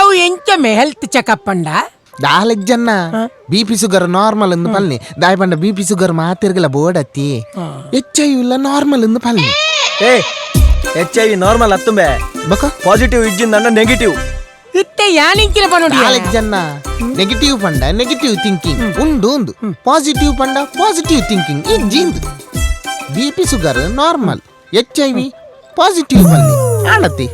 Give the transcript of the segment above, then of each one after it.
ಅವು ಎಂಚಮೆ health checkup ಪಂಡ ದಾಲೆಗ್ ಜನ್ನ BP sugar normal ಎಂದು ಪಲ್ನಿ ದಾಯ್ ಪಂಡ ಬಿಪಿ ಶುಗರ್ ಮಾತಿರ್ಗಲ ಬೋಡತ್ತಿ HIV ಇಲ್ಲ ನಾರ್ಮಲ್ ಎಂದು ಪಲ್ನಿ ಏ HIV ನಾರ್ಮಲ್ ಅತ್ತುಂಬೆ ಬಕ ಪಾಸಿಟಿವ್ ಇಜ್ಜಿಂದ ನೆಗೆಟಿವ್ ಇತ್ತೆ ಯಾನಿಂಕಿನ ಪನೋಡಿ ದಾಲೆಗ್ ಜನ್ನ ನೆಗೆಟಿವ್ ಪಂಡ ನೆಗೆಟಿವ್ ಥಿಂಕಿಂಗ್ ಉಂಡು ಪಾಸಿಟಿವ್ ಪಂಡ ಪಾಸಿಟಿವ್ ಥಿಂಕಿಂಗ್ ಇಜ್ಜಿಂದು BP sugar normal HIV positive ಪಲ್ನಿ ಆಡತ್ತಿ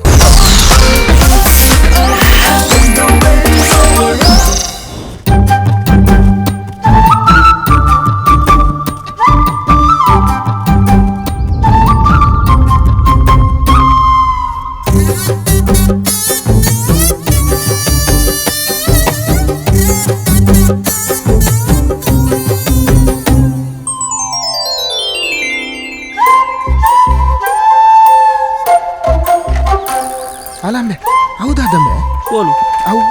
ಅಲ್ಲಮ್ಮೆ ಹೌದಾದಮ್ಮೆ ಕೋಲು ಅವು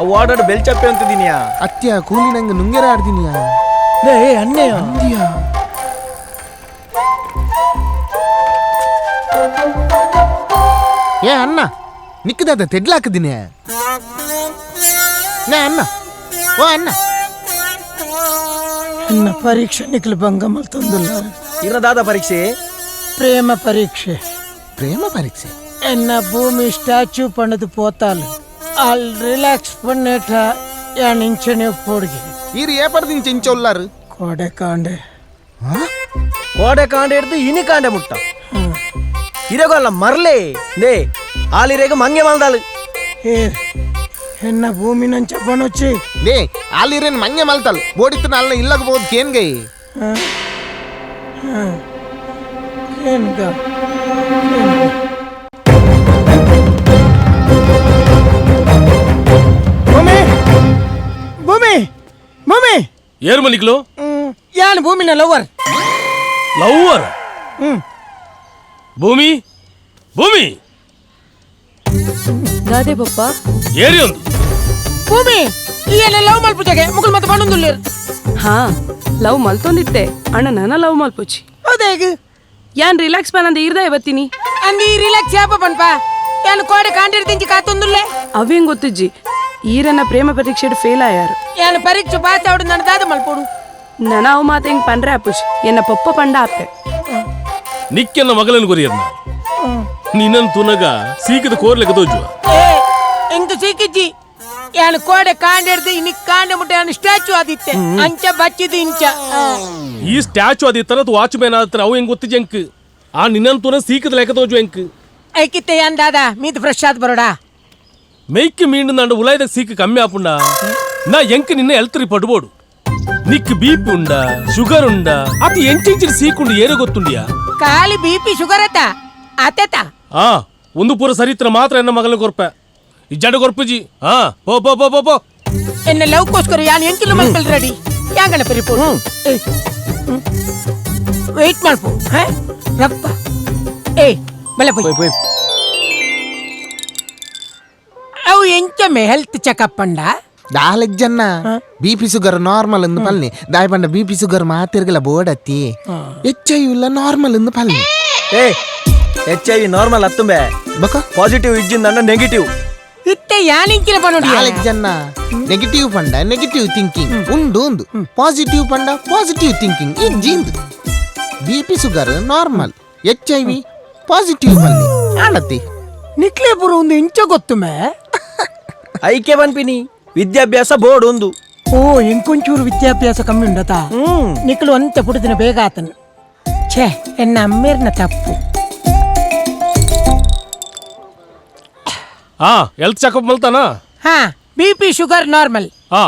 ಅವು ಆಡಾಡು ಬೆಲ್ಚಪ್ಪೆ ಅಂತಿದೀನಿಯಾ ಅತ್ಯ ಕೂಲಿ ನಂಗೆ ನುಂಗೆರ ಆಡ್ದಿನಿಯಾ ಲೇ ಅನ್ನೆಯ ಅಂದಿಯಾ ಏ ಅಣ್ಣ ನಿಕ್ಕದಾದ ತೆಡ್ಲಾಕದಿನಿ ನೇ ಅಣ್ಣ ಓ ಅಣ್ಣ ನನ್ನ ಪರೀಕ್ಷೆ ನಿಖಿಲ್ ಭಂಗ ಮಲ್ತೊಂದುಲ್ಲ ಇರದಾದ ಪರೀಕ್ಷೆ ಪ್ರೇಮ ಪರೀಕ್ಷೆ ಪ್ರೇಮ ಪರೀಕ್ಷೆ ಎನ್ನ ಭೂಮಿ ಸ್ಟ್ಯಾಚ್ಯೂ ಪಣದು ಪೋತಾಲು ಅಲ್ಲಿ ರಿಲ್ಯಾಕ್ಸ್ ಪಣ್ಣೇಟ ಯಾನಿಂಚನೆ ಪೋಡ್ಗೆ ಈರು ಏ ಪಡ್ದಿನ ಚೆಂಚೊಲ್ಲಾರು ಕೋಡೆ ಕಾಂಡೆ ಕೋಡೆ ಕಾಂಡೆ ಹಿಡ್ದು ಇನಿ ಕಾಂಡೆ ಮುಟ್ಟ ಇರಗೋಲ್ಲ ಮರ್ಲೆ ನೇ ಆಲಿರೇಗ ಮಂಗೆ ಮಲ್ದಾಳು ಏ ಎನ್ನ ಭೂಮಿ ನಂಚ ಪಣೊಚ್ಚಿ ದೇ ಆಲಿರೇನ್ ಮಂಗೆ ಮಲ್ತಲ್ ಬೋಡಿತ್ತನ ಅಲ್ಲ ಇಲ್ಲಗಬಹುದು ಕೇನ್ಗೈ ಏನ್ಗ ಭೂಮಿ ಭೂಮಿ ಭೂಮಿ ಏರ್ ಮನಿಕ್ಲು ಯಾನ್ ಭೂಮಿನ ಲವರ್ ಲವ್ವರ್ ಭೂಮಿ ಭೂಮಿ ಗಾದೆ ಬಪ್ಪ ಏರಿ ಒಂದು ಭೂಮಿ ಈ ಎಲ್ಲ ಲವ್ ಮಲ್ಪುಜಾಗೆ ಮುಗುಲ್ ಮತ್ತೆ ಪಣ್ಣೊಂದುಲ್ಲೇರು ಹಾ ಲವ್ ಮಲ್ತೊಂದಿತ್ತೆ ಅಣ್ಣ ನನ್ನ ಲವ್ ಮಲ್ಪುಚಿ ಹೌದಾ ಈಗ ಯಾನ್ ರಿಲ್ಯಾಕ್ಸ್ ಪನಂದ ಇರ್ದ ಇವತ್ತಿನಿ ಅಂದಿ ರಿಲ್ಯಾಕ್ಸ್ ಯಾಪ ಪನ್ಪ ಯಾನ್ ಕೋಡೆ ಕಾಂಡಿರ್ದಿಂಚಿ ಕಾತೊಂದುಲ್ಲೆ ಅವೇಂಗ್ ಗೊತ್ತಿಜ್ಜಿ ಈರನ್ನ ಪ್ರೇಮ ಪರೀಕ್ಷೆ ಫೇಲ್ ಆಯಾರು ಯಾನ್ ಪರೀಕ್ಷೆ ಪಾಸ್ ಆವಡು ನನ್ನ ದಾದ ಮಲ್ಪೋಡು ನನ ಅವು ಮಾತ ಹೆಂಗ್ ಪಂಡ್ರೆ ಅಪ್ಪುಚಿ ಎನ್ನ ಪೊಪ್ಪ ಪಂಡ ಆಪೆ ನಿಕ್ಕೆನ್ನ ಮಗಲನ್ನು ಕೊರಿಯರ್ನ ನಿನ್ನನ್ ತುನಗ ಸೀಕದ ಕೋರ್ಲೆಗ ತೋಜುವ ಏ ಎಂತ ಸೀಕಿಜ್ಜಿ ಯಾನ್ ಕೋಡೆ ಕಾಂಡಿರ್ದು ಇನ್ನಿ ಕಾಂಡೆ ಮುಟ್ಟ ಯಾನ್ ಸ್ಟ್ಯಾಚ್ಯೂ ಆದಿತ್ತೆ ಅಂಚ ಬಚ್ಚಿದು ಇಂಚ ಈ ಸ್ಟ್ಯಾಚು ಅದಿ ತನತ್ ವಾಚ್ಮ್ಯಾನ್ ಆತರ ಅವು ಹೆಂಗ್ ಗೊತ್ತಿಜ್ಜಿ ಅಂಕ್ ಆ ನಿನ್ನನ್ ತುನ ಸೀಕದ ಲೆಕ್ಕ ತೋಜು ಎಂಕ್ ಐಕಿತ್ತೆ ಯಾನ್ ದಾದ ಮೀದ್ ಫ್ರೆಶ್ ಆದ್ ಬರೋಡಾ ಮೆಯ್ಕ್ ಮೀಂಡು ನಂಡು ಉಲಾಯ್ದಾಗ ಸೀಕ ಕಮ್ಮಿ ಆಪುಂಡ ನಾ ಎಂಕ್ ನಿನ್ನ ಎಲ್ತರಿ ಪಡ್ಬೋಡು ನಿಕ್ ಬಿಪಿ ಉಂಡ ಶುಗರ್ ಉಂಡ ಅದು ಎಂಚಿಂಚಿನ ಸೀಕುಂಡು ಏರೋ ಗೊತ್ತುಂಡಿಯಾ ಖಾಲಿ ಬಿಪಿ ಶುಗರ್ ಅತ್ತ ಆತೇತ ಆ ಒಂದು ಪೂರ ಸರಿತ್ರ ಮಾತ್ರ ಎನ್ನ ಮಗಲ ಕೊರ್ಪ ಈ ಜಡ ಕೊರ್ಪುಜಿ ಹಾ ಪೋ ಪೋ ಪೋ ಪೋ ಪೋ ಎನ್ನ ಲವ್ಕೋಸ್ಕರ ಯಾನ್ ಎಂಕಿಲು ಮಲ್ಪಲ್ ರೆಡಿ ಯಾಂಗಣ ಪರಿಪೂರ್ಣ ವೆಯ್ಟ್ ಮಾಡ್ಪು ರಪ್ಪ ಏ ಬಲೆ ಪೋಯ್ ಅವು ಎಂಚಮೆ ಹೆಲ್ತ್ ಚೆಕಪ್ ಪಂಡ ದಾಲೆಗ್ ಜನ್ನ ಬಿಪಿ ಶುಗರ್ ನಾರ್ಮಲ್ ಎಂದು ಪಲ್ನಿ ದಾಯ್ ಪಂಡ ಬಿಪಿ ಶುಗರ್ ಮಾತಿರ್ಗಲ ಬೋಡತ್ತಿ HIV ಇಲ್ಲ ನಾರ್ಮಲ್ ಎಂದು ಪಲ್ನಿ ಏ HIV ನಾರ್ಮಲ್ ಅತ್ತುಂಬೆ ಬಕ ಪಾಸಿಟಿವ್ ಇಜ್ಜಿಂದ ನೆಗೆಟಿವ್ ಇತ್ತೆ ಯಾನಿಂಕಿನ ಪನೋಡಿ ದಾಲೆಗ್ ಜನ್ನ ನೆಗೆಟಿವ್ ಪಂಡ ನೆಗೆಟಿವ್ ಥಿಂಕಿಂಗ್ ಉಂಡು ಪಾಸಿಟಿವ್ ಪಂಡ ಪಾಸಿಟಿವ್ ಥಿಂಕಿಂಗ್ ಇಜ್ಜಿಂದು BP sugar normal HIV positive ಪಲ್ನಿ ಆಡತ್ತಿ ನಿಕ್ಲೆ ಪುರ ಒಂದು ಇಂಚ ಗೊತ್ತು ಮೇ ಐಕೆ ಬನ್ಪಿನಿ ವಿದ್ಯಾಭ್ಯಾಸ ಬೋರ್ಡ್ ಒಂದು ಓ ಇಂಕೊಂಚೂರು ವಿದ್ಯಾಭ್ಯಾಸ ಕಮ್ಮಿ ಉಂಡತಾ ನಿಕ್ಲು ಅಂತೆ ಪುಡಿದಿನ ಬೇಗ ಆತನು ಛೇ ಎನ್ನ ಅಮ್ಮೇರ್ನ ತಪ್ಪು ಹಾ ಹೆಲ್ತ್ ಚೆಕಪ್ ಮಲ್ತಾನ ಹಾ ಬಿಪಿ ಶುಗರ್ ನಾರ್ಮಲ್ ಹಾ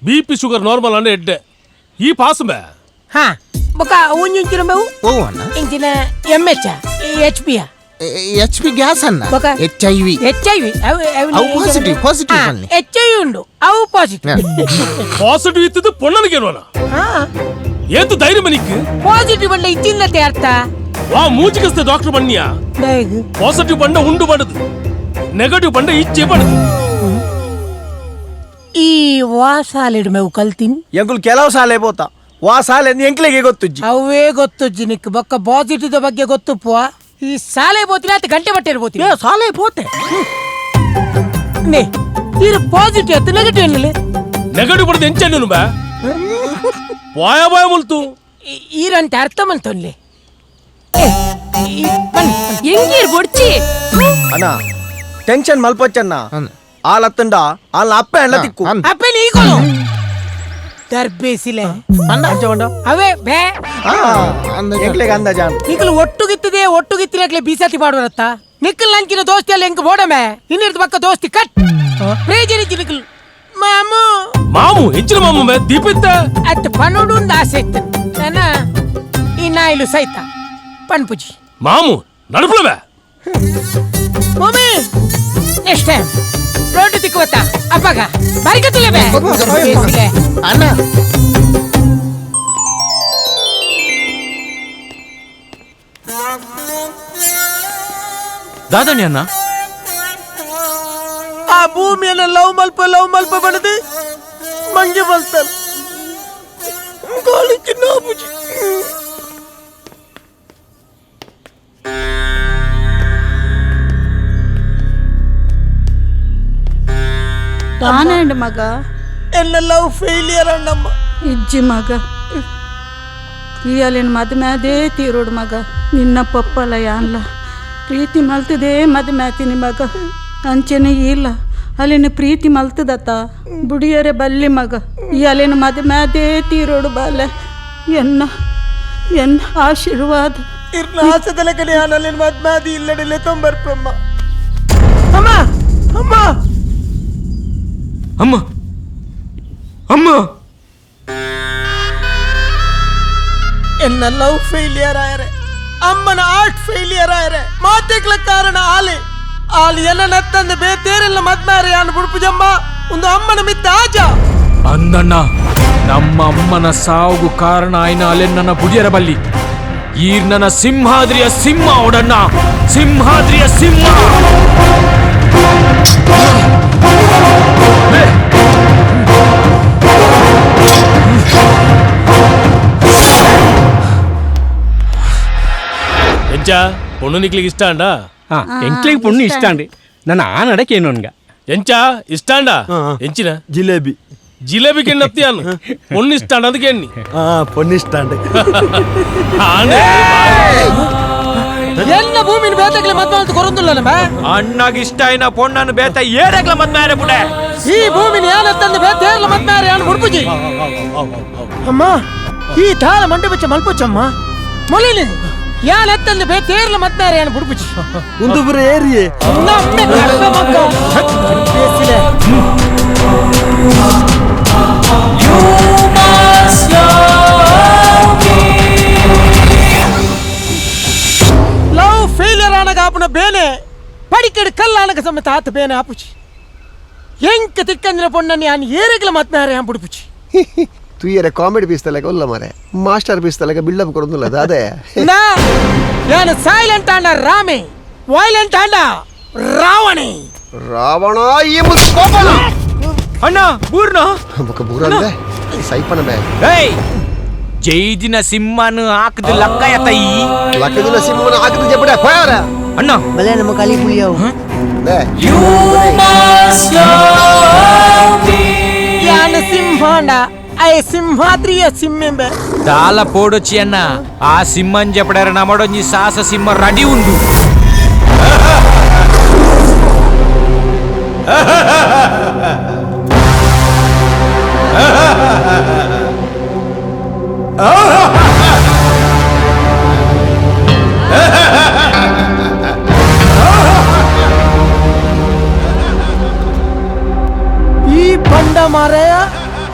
ಬಿಪಿ ಶುಗರ್ ನಾರ್ಮಲ್ ಅಂದ್ರೆ ಎಡ್ಡೆ ಈ ಪಾಸ್ ಬೇ ಹಾ ಬೊಕ ಒಂಜಿನ ಮೇವು ಓ ಅಣ್ಣ ಇಂಚಿನ MH HP HP ಗ್ಯಾಸ್ ಅನ್ನ ಬಕ HIV HIV ಅವು ಪಾಸಿಟಿವ್ ಪಾಸಿಟಿವ್ ಪಲ್ನಿ HIV ಉಂಡು ಅವು ಪಾಸಿಟಿವ್ ಪಾಸಿಟಿವ್ ಇತ್ತಿದ್ದು ಪೊಣ್ಣನಿಗೇನೋನ ಹಾ ಏತು ಧೈರ್ಯ ಮನಿಕ್ ಪಾಸಿಟಿವ್ ಅಂಡ ಇಚ್ಚಿಂದತೆ ಅರ್ಥ ವಾ ಮೂಜಿಗಸ್ತೆ ಡಾಕ್ಟರ್ ಬನ್ನಿಯಾ ಬೇಗ ಪಾಸಿಟಿವ್ ಬಂಡ ಉಂಡು ಬಡದು ನೆಗೆಟಿವ್ ಬಂಡ ಇಚ್ಚೆ ಬಡದು ಈ ವಾಸಾಲಿಡ್ ಮೇವು ಕಲ್ತೀನಿ ಎಂಕುಲ್ ಕೆಲವು ಸಾಲೆ ಪೋತ ವಾ ಸಾಲೆ ಎಂಕ್ಲೆಗೆ ಗೊತ್ತುಜ್ಜಿ ಅವೇ ಗೊತ್ತು ಜಿನಿಕ್ ಬೊಕ್ಕ ಪಾಸಿಟಿವ್ ಬಗ್ಗೆ ಗೊತ್ತು ಪುವ ಈ ಸಾಲೆ ಬೋತಿನ ಗಂಟೆ ಬಟ್ಟೆ ಇರ್ಬೋತಿ ಸಾಲೆ ಪೋತೆ ನೇ ಇದು ಪಾಸಿಟಿವ್ ಆಯ್ತು ನೆಗೆಟಿವ್ ಎನ್ನಲೆ ನೆಗಡಿ ಪಡೆದು ಎಂಚನ್ನು ನುಬ ಬಾಯ ಬಾಯ ಮುಲ್ತು ಈರಂತೆ ಅರ್ಥ ಮಲ್ತೊನ್ಲೆ ಎಂಗೀರ್ ಬೊಡ್ಚಿ ಅಣ್ಣ ಟೆನ್ಷನ್ ಮಲ್ಪೊಚ್ಚನ್ನ ಆಲತ್ತಂಡ ಆಲ್ ಅಪ್ಪ ಎಣ್ಣ ತಿಕ್ಕು ಅಪ್ಪ ನೀಗಳು ದರ್ಬೇಸಿಲೆ ಅಂಚ ಅವೇ ಬೇ ಎಂಕ್ಲೆಗೆ ಅಂದಾಜ ನಿಖಲ್ ಒಟ್ಟುಗಿತ್ತಿರಕ್ಲೆ ಬೀಸತಿ ಮಾಡುವರತ್ತ ನಿಖಲ್ ನಂಚಿನ ದೋಸ್ತಿ ಅಲ್ಲ ಎಂಕ ಬೋಡಮೆ ಇನ್ನಿರ್ದ ಪಕ್ಕ ದೋಸ್ತಿ ಕಟ್ ಪ್ರೇಜರಿಚ್ಚಿ ನಿಖಲ್ ಮಾಮು ಮಾಮು ಹೆಚ್ಚಿನ ಮಾಮು ಬೇ ದೀಪಿತ್ತ ಅತ್ ಪನ್ನೊಂದು ಒಂದು ಆಸೆ ಇತ್ತು ನಾನ ಈ ನಾಯಿಲು ಸಹಿತ ಪನ್ಪುಜಿ ಮಾಮು ನಡುಪುಲ ಬೇ ಮಮ್ಮಿ ನೆಕ್ಸ್ಟ್ ಟೈಮ್ ರೋಡ್ ತಿಕ್ಕುವತ್ತ ಅಪ್ಪಗ ಬರಿಕತ್ತಿಲ್ಲ ಬೇ ಬೇಸಿಲೆ ಅಣ್ಣ ದಾದಣ್ಣ ಅಣ್ಣ ಆ ಭೂಮಿಯನ್ನ ಲವ್ ಮಲ್ಪ ಬಡದು ಮಂಗೆ ಬಲ್ತಾನೆ ಗಾಳಿಗೆ ನಾಬುಜಿ ತಾನೇಂಡ್ ಮಗ ಎಲ್ಲ ಲವ್ ಫೇಲಿಯರ್ ಅಣ್ಣಮ್ಮ ಇಜ್ಜಿ ಮಗ ಇಯಲಿನ ಮದುವೆ ತೀರೋಡು ಮಗ ನಿನ್ನ ಪಪ್ಪಲ್ಲ ಯಾನ್ಲ ಪ್ರೀತಿ ಮಲ್ತದೇ ಮದುವೆ ಆತೀನಿ ಮಗ ಅಂಚೆನೆ ಇಲ್ಲ ಅಲ್ಲಿನ ಪ್ರೀತಿ ಮಲ್ತದತ್ತ ಬುಡಿಯರೆ ಬಲ್ಲಿ ಮಗ ಈ ಅಲ್ಲಿನ ಮದುವೆ ತೀರೋಡು ಬಾಲೆ ಎನ್ನ ಆಶೀರ್ವಾದ ಇರ್ನ ಆಸದಲ ಕಡೆ ಆನಲ್ಲಿನ ಮದ್ಮಾದಿ ಇಲ್ಲಡಿಲ್ಲ ತೊಂಬರ್ಪಮ್ಮ ಅಮ್ಮ ಅಮ್ಮ ಅಮ್ಮ ಅಮ್ಮ ಎನ್ನ ಲವ್ ಫೇಲಿಯರ್ ಆಯರೆ ಅಮ್ಮನ ಆರ್ಟ್ ಫೇಲಿಯರ್ ಆಯರೆ ಮಾತೆಗ್ಲ ಕಾರಣ ಆಲಿ ಎನ್ನ ನತ್ತಂದ ಬೇತೇರೆಲ್ಲ ಮದ್ಮಾರೆ ಅನ್ನ ಬುಡ್ಪುಜಮ್ಮ ಒಂದು ಅಮ್ಮನ ಮಿತ್ತ ಆಜ ಅಂದಣ್ಣ ನಮ್ಮ ಅಮ್ಮನ ಸಾವುಗೂ ಕಾರಣ ಆಯ್ನ ಅಲೆನ್ನ ಬುಡಿಯರ ಬಲ್ಲಿ ಈರ್ನನ ಸಿಂಹಾದ್ರಿಯ ಸಿಂಹ ಒಡಣ್ಣ ಸಿಂಹಾದ್ರಿಯ ಸಿಂಹ ಎಂಚ பொண்ணு ನಿಕ್ಲಿಗೆ ಇಷ್ಟ ಅಂಡ ಎಂಕ್ಲಿಗೆ ಪುಣ್ಣು ಇಷ್ಟ ಅಂಡಿ ನನ್ನ ಆ ನಡಕೇನು ಅನ್ಗ ಎಂಚ ಇಷ್ಟ ಅಂಡ ಎಂಚಿನ ಜಿಲೇಬಿ ಜಿಲೇಬಿ ಕೆಣ್ಣತ್ತಿಯಾನು பொண்ணு ಇಷ್ಟ ಅಂಡ ಅದಕ್ಕೆ ಎಣ್ಣಿ ಪೊಣ್ಣು ಇಷ್ಟ ಅಂಡೆ ಎಲ್ಲ ಭೂಮಿನ ಬೇತಕ್ಲೆ ಮದ್ವೆ ಅಂತ ಕೊರೊಂದಿಲ್ಲ ನಮ್ಮ ಅಣ್ಣಗ ಇಷ್ಟ ಆಯ್ನ ಪೊಣ್ಣನ್ನು ಬೇತ ಏರಗ್ಲ ಮದ್ಮಾರೆ ಬುಡೆ ಈ ಭೂಮಿನ ಯಾನತ್ತಂದ ಬೇತೇರ್ಲ ಮದ್ಮಾರೆ ಅನ್ನ ಬುಡ್ಪುಜಿ ಅಮ್ಮ ಈ ತಾಳ ಮಂಡೆ ಬಚ್ಚ ಮಲ್ಪುಚ್ಚಮ್ಮ ಮೊಲಿನಿ ಯಾನತ್ತಂದ ಬೇತೇರ್ಲ ಮದ್ಮಾರೆ ಅನ್ನ ಬುಡ್ಪುಜಿ ಒಂದು ಬರ ಏರಿಯೇ ನಮ್ಮೆ ಕರ್ಮ ಮಕ್ಕ ಬೇಸಿಲೆ ಲವ್ ಫೇಲಿಯರ್ ಆನಗ ಆಪುನ ಬೇನೆ ಪಡಿಕಡೆ ಕಲ್ಲಾನಗ ಸಮೇತ ಆತ ಬೇನೆ ಆಪುಚಿ ಎಂಕ ತಿಕ್ಕಂದಿನ ಪೊಣ್ಣನಿ ಆನ್ ಏರೆಗ್ಲ ಮತ್ನಾರೆ ಆನ್ ಬುಡುಪುಚಿ ತುಯ್ಯರೆ ಕಾಮಿಡಿ ಪೀಸ್ ತಲೆಗೆ ಒಲ್ಲ ಮರೆ ಮಾಸ್ಟರ್ ಪೀಸ್ ತಲೆಗೆ ಬಿಲ್ಡಪ್ ಕೊಡೋದಿಲ್ಲ ಅದೇ ನಾ ಯಾನು ಸೈಲೆಂಟ್ ಆಂಡ ರಾಮೆ ವೈಲೆಂಟ್ ಆಂಡ ರಾವಣೆ ರಾವಣ ಈ ಮುಸ್ಕೋಪನ ಅಣ್ಣ ಬೂರ್ನ ಬುಕ ಬೂರಂದೆ ಸೈಪನ ಬೇ ಏಯ್ ಜೈದಿನ ಸಿಂಹನು ಹಾಕದ ಲಕ್ಕಯ ತೈ ಲಕ್ಕದಿನ ಸಿಂಹನ ಹಾಕಿದ ಜಪಡೆ ಹೋಯರ ಅಣ್ಣ ಬಲೆ ನಮ್ಮ ಕಾಲಿ ಪುಳಿಯವು ದೇ ಯಾನು ಸಿಂಹಾಂಡ ಐ ಸಿಂಹಾದ್ರಿಯ ಸಿಂಹೆಂಬೆ ದಾಲ ಪೋಡೊಚ್ಚಿ ಅಣ್ಣ ಆ ಸಿಂಹನ್ ಜಪಡರ ನಮಡೊಂಜಿ ಸಾಸ ಸಿಂಹ ರಡಿ ಉಂಡು ಈ ಬಂಡ ಮಾರೆಯ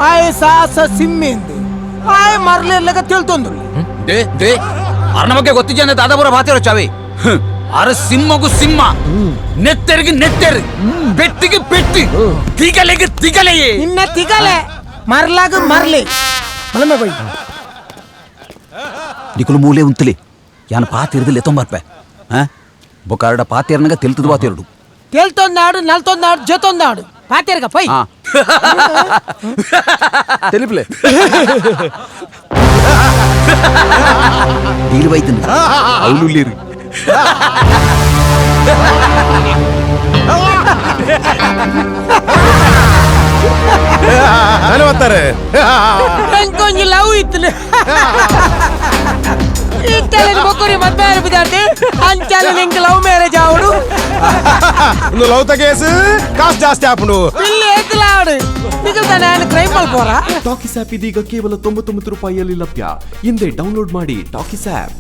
ಆಯ ಸಾಸ ಸಿಮ್ಮೆಂದು ಆಯ ಮರ್ಲೆಲ್ಲಗ ತಿಳ್ತೊಂದು ದೇ ದೇ ಅರ್ನ ಬಗ್ಗೆ ಗೊತ್ತಿದ್ದ ದಾದಾಪುರ ಭಾತಿರೋ ಚಾವಿ ಅರ ಸಿಂಹಗೂ ಸಿಂಹ ನೆತ್ತರಿಗೆ ನೆತ್ತರು ಪೆಟ್ಟಿಗೆ ಪೆಟ್ಟಿ ತಿಗಲೆಗೆ ತಿಗಲೆಯೇ ನಿನ್ನ ತಿಗಲೆ ಮರ್ಲಾಗ ಮರ್ಲೆ ಮಲಮೆ ಬೈ ನಿಕುಲು ಮೂಲೆ ಉಂತಲಿ ಯಾನ ಪಾತಿರದಲ್ಲಿ ತೊಂಬರ್ಪೆ ಬೊಕಾರಡ ಪಾತಿರ್ನಾಗ ತೆಲ್ತದ ಬಾತಿರಡು ತೇಲ್ತೊಂದಾಡು ನಲ್ತೊಂದಾಡು ಜೊತೊಂದಾಡು ಪಾತಿರ್ಗ ಪೈ ತೆಲಿಪ್ಲೆ ನೀರು ಬೈತಂದ ಅವಳುಳ್ಳೀರು ಯಾರು ಬರ್ತಾರೆ ಎಂಕೊಂಜಿ ಲವ್ ಇತ್ತು ಇತ್ತಲ್ಲ ಬೊಕ್ಕರಿ ಮದ್ವೆ ಬಿದ್ದಾರ್ದೆ ಅಂಚಾಲ ನಿಂಗೆ ಲವ್ ಮ್ಯಾರೇಜ್ ಆವಡು నువ్వు లవ్ తగేసి కాస్ట్ జాస్తి ఆపును ಇಲ್ಲಿ ಎತ್ತಲ ಆವಡು ನಿಗಲ್ದ ನಾನು ಕ್ರೈಮ್ ಮಾಡ್ಕೋರಾ ಟಾಕಿಸ್ ಆಪ್ ಇದೀಗ ಕೇವಲ 99 ರೂಪಾಯಿಯಲ್ಲಿ ಲಭ್ಯ. ಹಿಂದೆ ಡೌನ್ಲೋಡ್ ಮಾಡಿ ಟಾಕಿಸ್ ಆಪ್.